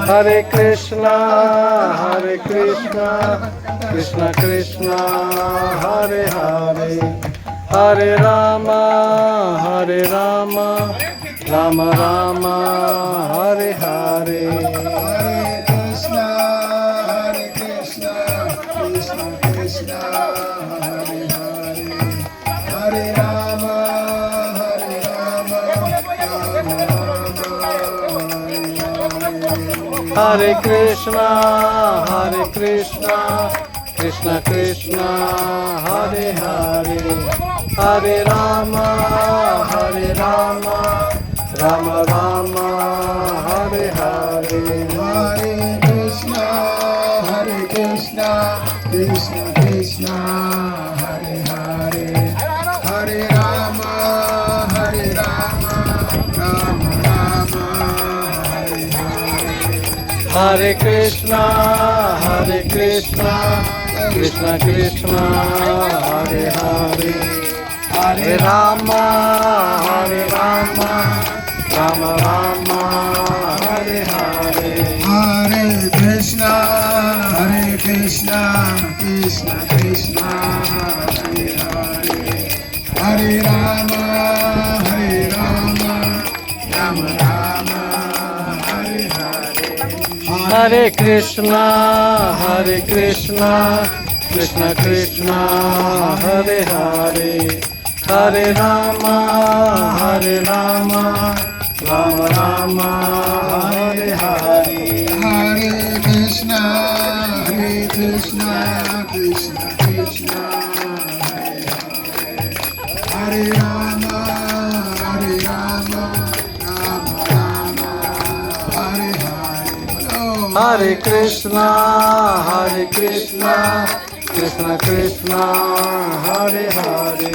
Hare Krishna, Krishna Krishna, Hare Hare, Hare Rama, Rama Rama, Hare Hare. Hare Krishna, Krishna Krishna, Hare Hare, Hare Rama, Rama Rama, Hare Krishna, Krishna Krishna, Hare Hare, Hare Rama, Rama Rama, Hare Hare. Hare Krishna, Krishna Krishna, Hare Hare, Hare Rama, Rama Rama, Hare Hare. Hare Krishna, Krishna Krishna, Hare Hare, Hare Rama, Rama Rama, Hare Hare. Hare Krishna, Krishna Krishna, Hare Hare, Hare Rama, Rama Rama, Hare Hare. Hare Krishna, Krishna Krishna, Hare Hare, Hare Rama, Rama Rama, Hare Hare. Hare Krishna, Krishna Krishna, Hare Hare, Hare Rama, Rama Rama, Hare Hare. Hare Krishna, Krishna Krishna, Hare Hare,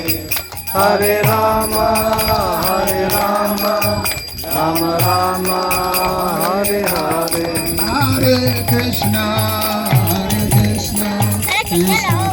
Hare Rama, Rama Rama, Hare Hare. Hare Krishna, Krishna